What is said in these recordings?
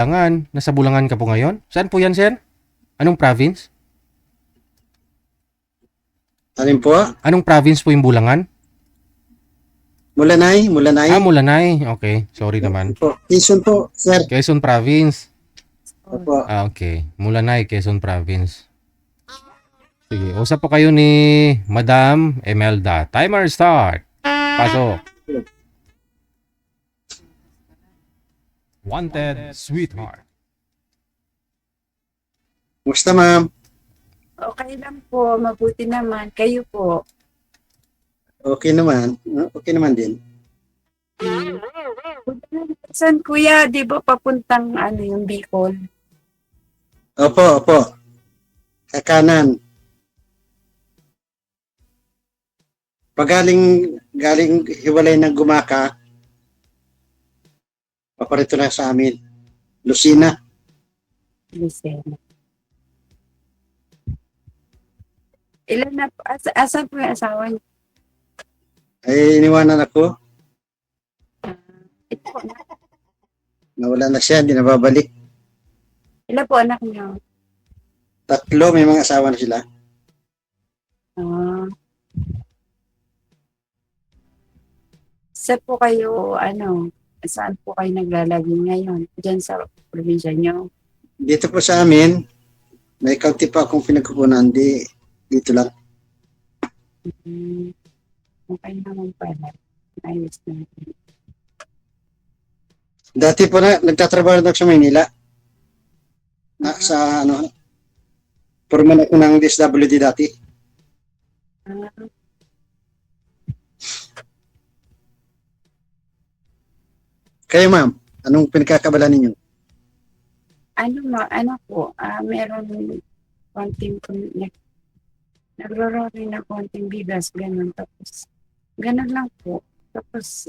Bulangan. Nasa Bulangan ka po ngayon? Saan po yan, sir? Anong province? Alin po? Anong province po yung Bulangan? Mulanay, Mulanay. Mulanay. Okay, sorry naman. Po. Quezon po, sir. Quezon Province. Opo. Okay. Mulanay, Quezon Province. Sige, usap po kayo ni Madam Emelda. Timer start. Pasok. Wanted sweetheart. Musta, ma'am? Okay lang po, mabuti naman. Kayo po. Okay naman. Okay naman din. Saan kuya, di ba papuntang yung Bicol? Opo, opo. Kakanan. Pag galing hiwalay ng Gumaka, paparito na sa amin. Lucina. Lucena. Ilan na po? Asan po yung asawa niyo? Ay, iniwanan ako. Ito po, Nawala na siya, hindi na babalik. ilan po anak niyo? 3, may mga asawa na sila. Ah. Saan po kayo, saan po kayo naglalagi ngayon? Diyan sa probinsya niyo? Dito po sa amin, may kaunti pa akong pinagkukunan. Dito lang. Okay naman pala. Ayos na. Dati po nagtatrabaho na ako sa Maynila. Sa Foreman ako ng DSWD dati. Ah, Kayo, ma'am, anong pinagkakabalan ninyo? meron konting nagrorori na konting bigas, ganun. Tapos, ganun lang po. Tapos,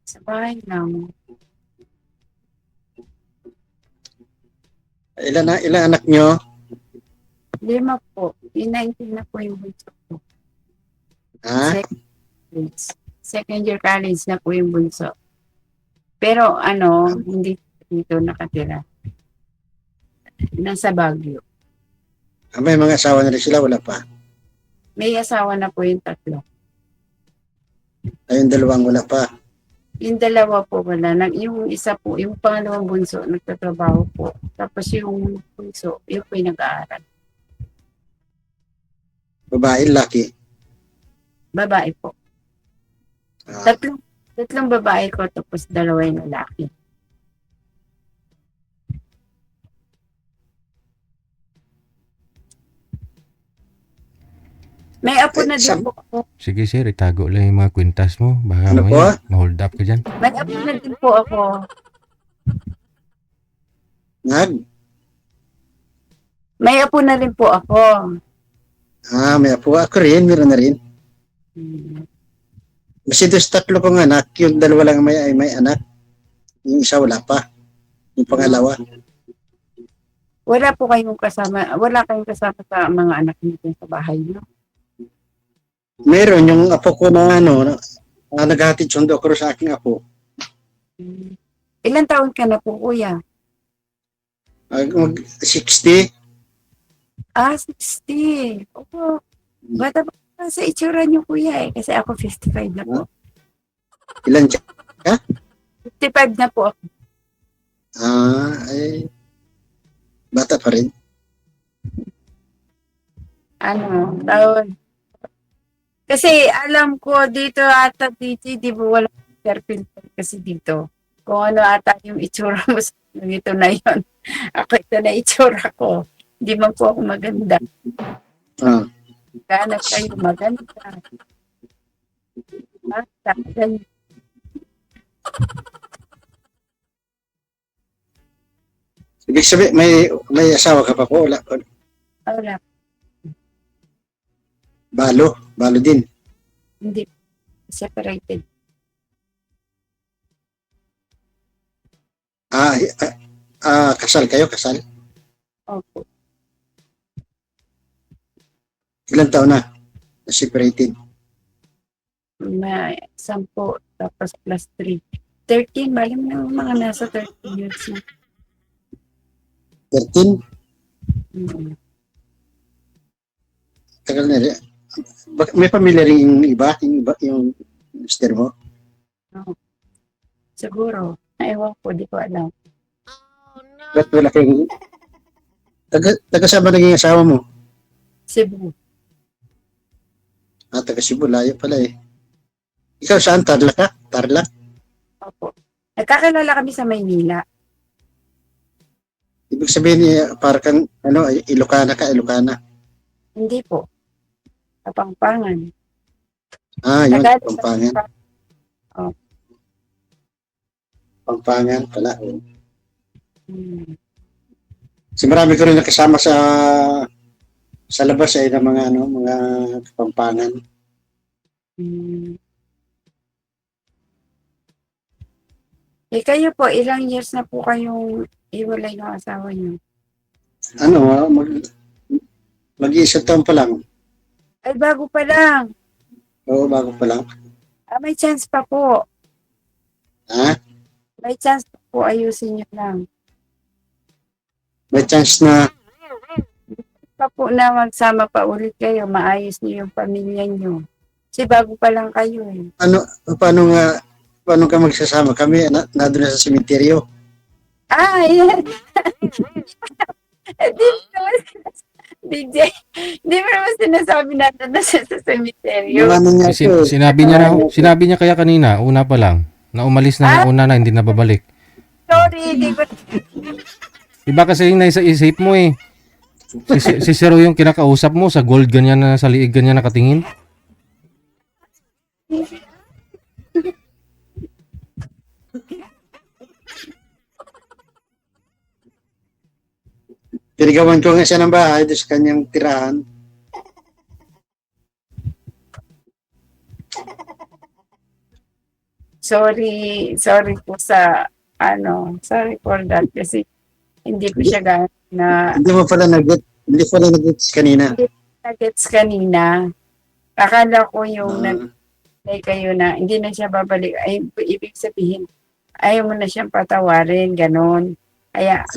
sa bahay lang. Ilan anak nyo? 5 po. Inaintin na po yung bunso ko. Ha? Second year college na po yung bunso. Pero, hindi dito nakatira. Nasa Baguio. May mga asawa na rin sila, wala pa. May asawa na po yung 3. Ayun, 2 wala pa. Yung 2 po wala. Yung isa po, yung pangalawang bunso, nagtatrabaho po. Tapos yung bunso, yung po yung nag-aaral. Babae, laki. Babae po. Ah, Tatlong babae ko, tapos 2 yung lalaki. May apo na din po ako. Sige, sir, itago lang yung mga kwintas mo. Baka Ano po? ma-hold up ka dyan. May apo na din po ako. Nag? May apo na rin po ako. May apo. Ako rin, meron na rin. Hmm. Kasi doon sa 3 kong anak, yung 2 lang may anak. Yung isa wala pa. Yung pangalawa. Wala kayong kasama sa mga anak niyo sa bahay niyo? Meron yung apo ko na naghatid sundo ako sa aking apo. Ilan taon ka na po, kuya? 60. 60. Opo. Bata pa sa itsura niyo, kuya eh. Kasi ako 55 na po. Ilan siya? 55 na po ako. Ay, bata pa rin. Taon. Kasi alam ko dito ata dito, di ba wala filter kasi dito. Kung ano ata yung itsura mo sa ito na yun. Ako ito na itsura ko. Hindi man po ako maganda. Ah. Ganap kayo maganda. Basta, ganyan. Ibig sabihin, may asawa ka pa po? Wala. Wala. Balo din. Hindi. Separated. Kasal kayo? Kasal? Opo. Ilan taon na? Separated. May 10 tapos +3. 13, bali mo na mga nasa 13 years na. 13? Mm. Tagal na rin. May pamilya rin yung mister mo? Siguro. Ewan ko, di ko alam. Ba't wala kayong... Taga saan ba naging asawa mo? Cebu. Taga Cebu, layo pala eh. Ikaw saan? Tarlac ka? Tarlac? Opo. Nagkakilala kami sa Maynila. Ibig sabihin, para kang, Ilocana ka, Ilocana. Hindi po. Kapangpangan. Yun, Tagalog. Pampangan. Oh. Pampangan pala. Oh. Hmm. Kasi marami ko rin nakasama sa labas ng mga Pampangan. Hmm. Kayo po, ilang years na po kayong iwalay ng asawa niyo? Mag-iisang taon pa lang. Ay, bago pa lang. Oo, bago pa lang. May chance pa po. Ha? May chance pa po, ayusin niyo lang. May chance na Pa po na magsama pa ulit kayo, maayos niyo yung pamilya niyo. Kasi bago pa lang kayo eh. paano ka magsasama? Kami na doon na sa sementeryo. Yan. DJ, di ba naman sinasabi natin na siya sa cemeteryo? Yung ano niya ko, Sinabi niya kaya kanina, una pa lang, na umalis na ng una na, hindi na babalik. Sorry, di ko. Iba kasi yung nasa isip mo eh. Si Sir yung kinakausap mo, sa gold ganyan na, sa liig ganyan nakatingin. pinigawan ko nga siya ng bahay doon sa kanyang tirahan. Sorry po sa, sorry for that kasi hindi ko siya Hindi pala nag-gets kanina. na-gets kanina. Akala ko yung nag kayo na hindi na siya babalik. Ay, ibig sabihin, ayaw mo na siyang patawarin, ganon. Kaya,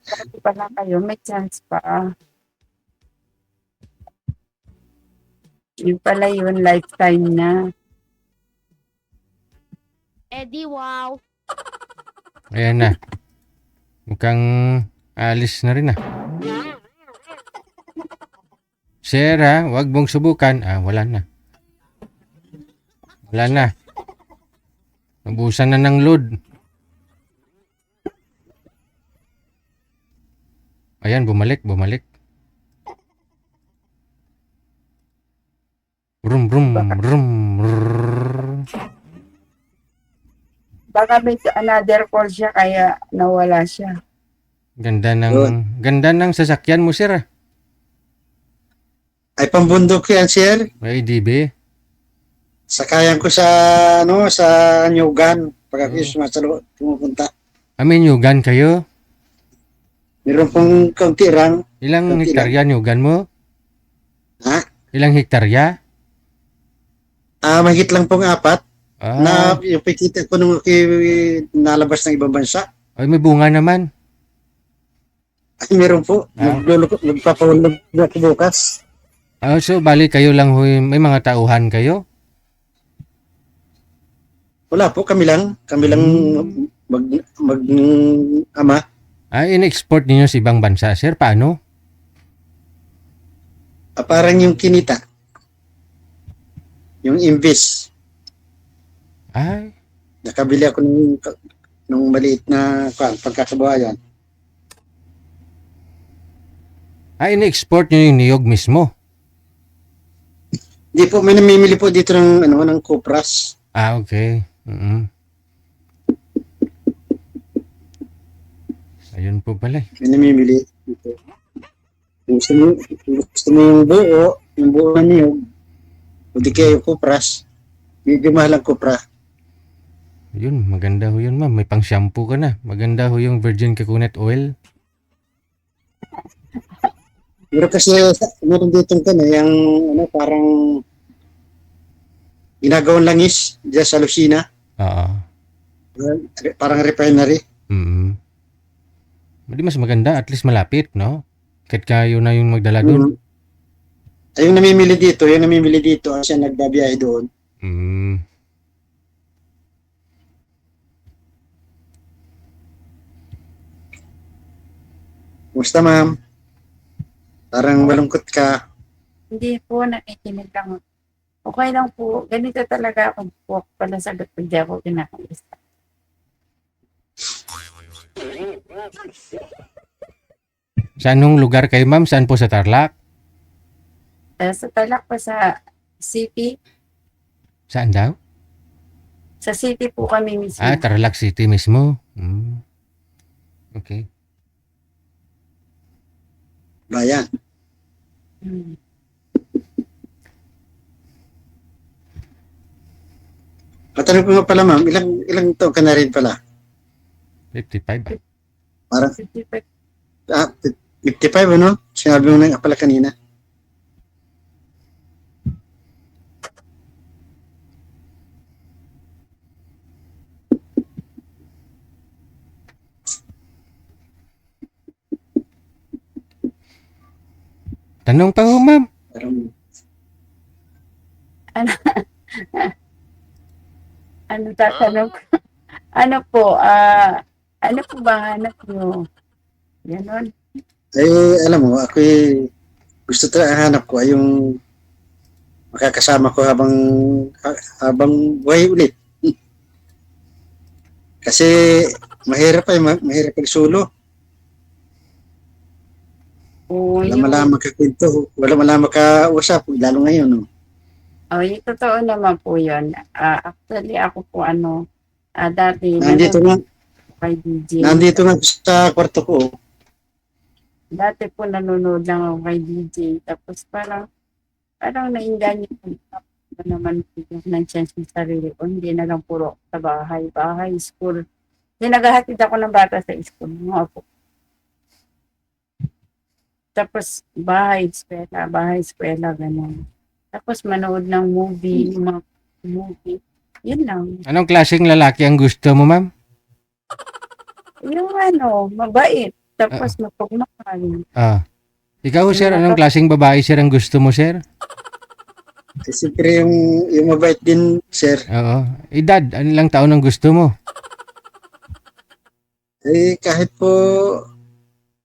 sabi pa lang kayo, may chance pa. Yung pala yun, lifetime na. Eddie, wow. Ayan na. Mukhang alis na rin ah. Sir wag mong subukan. Wala na. Wala na. Nabusan na ng load. Ayan, bumalik. Brum. Baka may another call siya kaya nawala siya. Ganda ng sasakyan mo, sir. Ay, pambundok yan, sir. May DB. Sakayan ko sa Nyugan. Pag ako sumasalo, pumupunta. May nyugan kayo? Meron pong kaunti rang. Ilang Konti hektarya nyugan mo? Ha? Ilang hektarya? Mahigit lang pong 4. Na yung pikita ko nung nalabas ng ibang bansa. Ay, may bunga naman. Ay, meron po. Magpapahulog na ako bukas. So, bali kayo lang, may mga tauhan kayo? Wala po, kami lang. Kami lang mag-ama. In-export niyo sa ibang bansa, sir? Paano? Parang yung kinita. Yung invest. Ay. Nakabili ako nung maliit na pagkakabuhayan. In-export niyo yung niyog mismo? Hindi po, may namimili po dito ng Cupras. Okay. Ayun po pala. May namimili dito. Gusto mo yung buo na niyog, o di kaya yung Cupras, medyo mahal ang Cupra. Yun, maganda ho yun, ma'am. May pang-shampoo ka na. Maganda ho yung virgin coconut oil. Pero kasi meron dito yung parang ginagawang langis dyan sa Lucina. Oo. Parang refinery. Mm. Hindi mas maganda, at least malapit, no? Kahit kayo na yung magdala doon. Ay, yung namimili dito, siya nagbabiyahe doon. Mm. Kumusta, ma'am? Parang malungkot ka. Hindi po, nakikinig lang. Okay lang po. Ganito talaga ako po. Pala sagot ko, di ako kinakaisa. Sa anong lugar kayo, ma'am? Saan po sa Tarlac? Sa talak pa sa city. Saan daw? Sa city po kami mismo. Ah, Tarlac City mismo. Mm. Okay. Bayan. Hmm. Matanong ko nga pala, ma'am, ilang taon ka na rin pala? 55. Parang 55. 55, ano? Sinabi mo na nga pala kanina. Tanong pa ho, ma'am. Parang, Ano tatanong ko? Ano po, ano po ba hanap nyo? Ganon. alam mo, ako gusto talaga hanap ko ay yung makakasama ko habang buhay ulit. Kasi mahirap mahirap pag solo. O, Wala yung, malaman kakwento, wala malaman kausap, lalo ngayon. No? yung totoo naman po yun. Actually, ako po dati Nandito nanonood nga, kay DJ. nandito nga sa kwarto ko. Dati po nanonood lang ako kay DJ. Tapos parang nainganyo ko naman ng chance ng sarili ko. Hindi na lang puro sa bahay, school. Hindi naghahatid ako ng bata sa school. Mga po. Tapos bahay, eskwela, gano'n. Tapos manood ng movie, yung mga movie. Yun lang. Anong klaseng lalaki ang gusto mo, ma'am? Yung mabait. Tapos mapagmahal. Ah. Ikaw, sir, anong klaseng babae, sir, ang gusto mo, sir? Kasi siyempre yung mabait din, sir. Oo. Edad, lang taon ang gusto mo? Kahit po,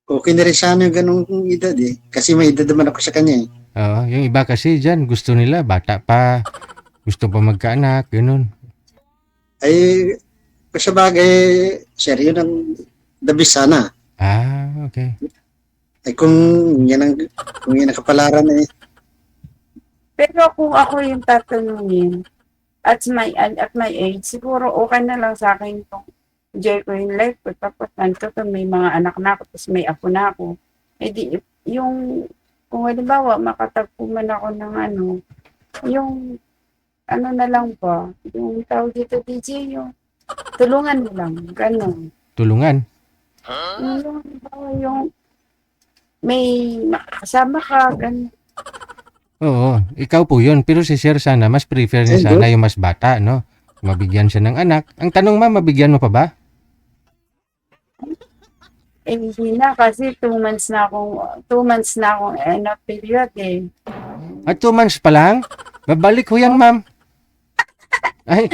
okay na rin sana yung ganung edad eh. Kasi may edad naman ako sa kanya eh. Oo. Yung iba kasi dyan, gusto nila, bata pa. Gusto pa magkaanak, ganun. Sa bagay, sir, yun ang the best sana. Ah, okay. Kung yan ang kapalaran eh. Pero kung ako yung tatanungin, at my age, siguro okay na lang sa akin kung enjoy ko yung life ko. Tapos may mga anak na ako, tapos may apo na ako. Eh di, kung halimbawa, makatagpo man ako ng yung na lang pa, yung tawag dito DJ, yung tulungan mo lang, gano'n. Tulungan. Yung may makakasama ka, gano'n. Oo, ikaw po yun. Pero si sir sana, mas prefer niya sana yung mas bata, no? Mabigyan siya ng anak. Ang tanong, ma'am, mabigyan mo pa ba? Hindi na kasi 2 months na akong period eh. At 2 months pa lang? Babalik ho yan, ma'am. Ay,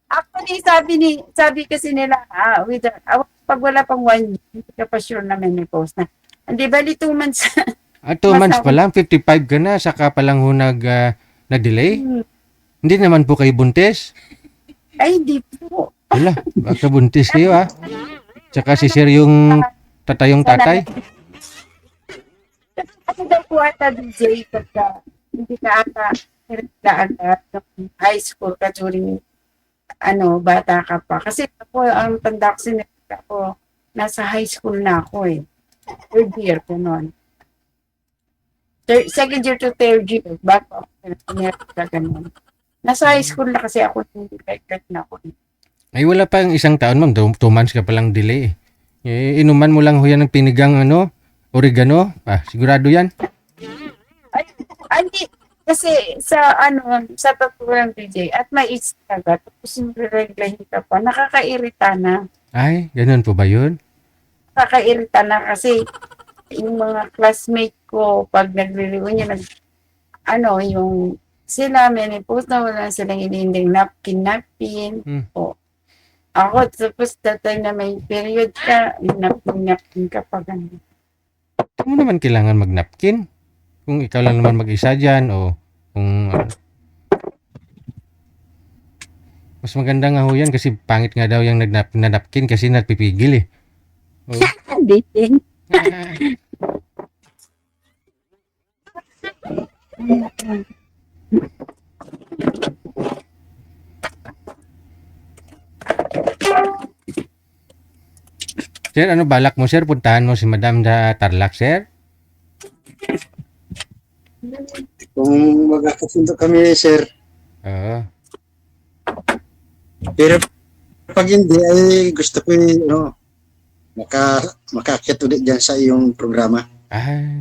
Actually, sabi kasi nila, pag wala pang 1 year, hindi ka pa sure na may post na. Hindi, bali 2 months. at 2 months pa lang, 55 ka na, saka pa lang ho nag-delay? Hindi naman po kayo buntis? Ay, hindi po. Wala, baka buntis kayo, ha? Tsaka si sir yung tatayong tatay? Ano daw po ata DJ pagka hindi ka ata high school ka during bata ka pa. Kasi ako, ang tanda ko ako, nasa high school na ako eh. 3rd year ko noon. 2nd year to 3rd year, bago ako ganun. Nasa high school na kasi ako, hindi kahit na ako. Ay, wala pa yung 1 taon, ma'am. 2 months ka palang delay. Inuman mo lang ho yan ng pinigang oregano. Ah, sigurado yan. Ay, hindi. Kasi sa sa totoo lang DJ, at may age ka, tapos yung reglahin ka pa, nakakairita na. Ay, ganun po ba yun? Nakakairita na kasi yung mga classmate ko, pag nagre-reunion, yung sila, may post na wala silang hinihinding napkin. Hmm. O, ako, tapos that time na may period ka, napkin ka pa ganun. Ito mo naman kailangan mag-napkin. Kung ikaw lang naman mag-isa dyan o kung mas maganda nga ho yan kasi pangit nga daw yung nagnapkin kasi napipigil eh. Oh. Dating. Sir, ano balak mo sir? Puntahan mo si Madam sa Tarlac sir? Kung magkakasundo kami, sir, Oo. pero pag hindi, ay gusto ko makakit ulit dyan sa iyong programa.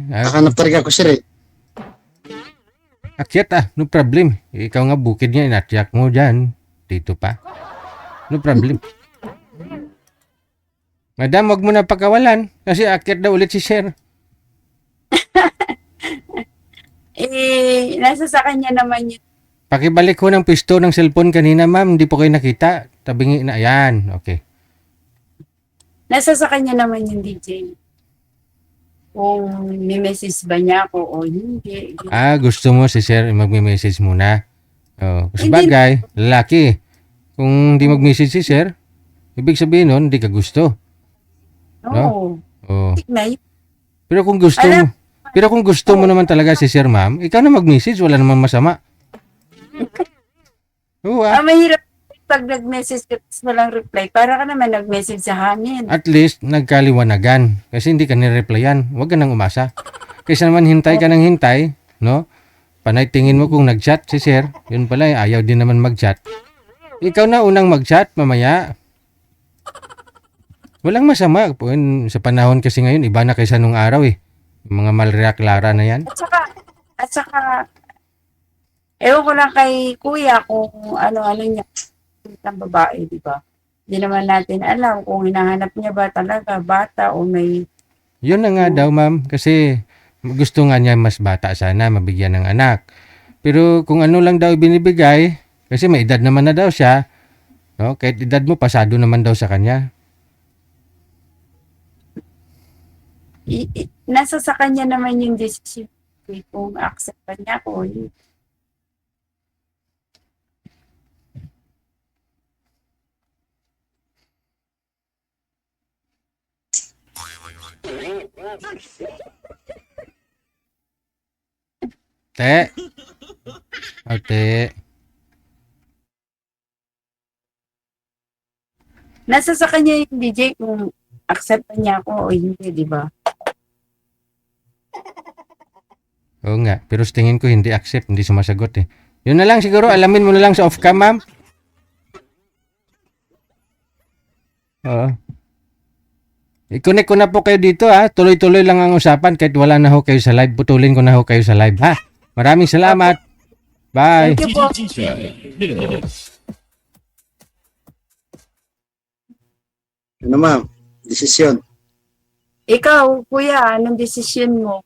Kakanap talaga ako, sir, eh. Akyat no problem. Ikaw nga bukid niya, inatyak mo dyan. Dito pa. No problem. Madam, wag mo na pagkawalan kasi akyat daw ulit si sir. Nasa sa kanya naman yun. Pakibalik ko ng pisto ng cellphone kanina ma'am, hindi po kayo nakita. Tabingi na, ayan, okay. Nasa sa kanya naman yung DJ. Kung may message ba niya ako o hindi. Gusto mo si sir magme-message muna. Oh, kasi Hindi. bagay, lalaki. Kung hindi mag-message si sir, ibig sabihin nun, hindi ka gusto. Oo. Oh. Na yun. Pero kung gusto mo, naman talaga si sir ma'am, ikaw na mag-message, wala namang masama. Oo Mahirap pag nag-message ka tapos walang reply. Para ka naman nag-message sa hangin. At least, nagkaliwanagan. Kasi hindi ka nireplyan. Huwag ka nang umasa. Kaysa naman hintay ka ng hintay, no? Panay tingin mo kung nag-chat si sir. Yun pala, ayaw din naman mag-chat. Ikaw na unang mag-chat, mamaya. Walang masama. Sa panahon kasi ngayon, iba na kaysa nung araw eh. Yung mga malreaklara na yan. At saka, ewan ko lang kay kuya kung ano niya ng babae, di ba? Hindi naman natin alam kung hinahanap niya ba talaga bata o may... Yun na nga daw, ma'am. Kasi gusto nga niya mas bata sana, mabigyan ng anak. Pero kung ano lang daw binibigay, kasi may edad naman na daw siya, no? Kahit edad mo, pasado naman daw sa kanya. Nasa sa kanya naman yung decision kung accept pa niya ako. Te. Te. Nasa sa kanya yung DJ kung accept pa niya ako o hindi, di ba? Oo nga. Pero sa tingin ko hindi accept, hindi sumasagot eh. Yun na lang siguro, alamin mo na lang sa off-cam, ma'am. Oo. I-connect ko na po kayo dito ha. Tuloy-tuloy lang ang usapan kahit wala na ho kayo sa live. Putulin ko na ho kayo sa live ha. Maraming salamat. Bye. Thank you po. Ano, ma'am? Desisyon. Ikaw, kuya, anong desisyon mo?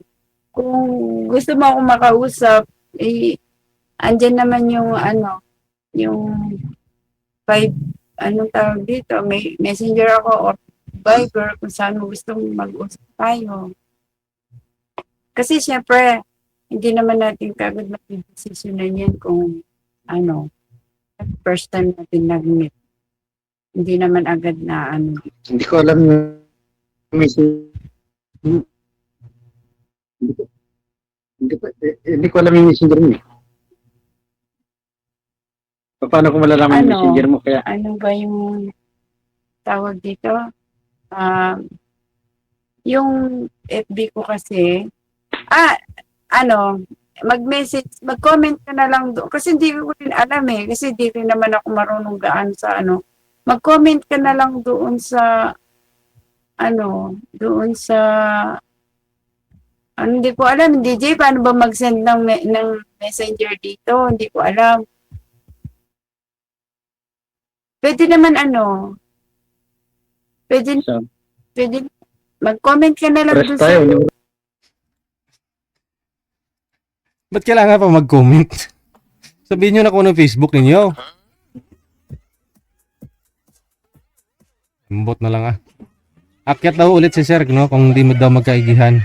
Kung gusto mo akong makausap, andyan naman yung yung anong tawag dito, may messenger ako or Viber kung saan mo gusto mag-usap tayo. Kasi syempre, hindi naman natin kagad mag-desisyonan yan kung first time natin nag-meet. Hindi naman agad na Hindi ko alam yung hindi ko alam yung messenger mo eh. Paano ko malalaman yung messenger mo? Kaya ano ba yung tawag dito? Yung FB ko kasi, mag-comment ka na lang doon. Kasi hindi ko rin alam eh. Kasi di rin naman ako marunong gaan sa Mag-comment ka na lang doon sa, doon sa, hindi ko alam, DJ, paano ba mag-send ng messenger dito. Hindi ko alam. Pwede naman pwede, So, pwede, mag-comment ka na lang press doon tayo. sa, Ba't kailangan pa mag-comment? Sabihin nyo na kung ano Facebook ninyo. Imbot na lang ah. Akyat daw ulit si sir, no? Kung hindi mo daw magkaigihan.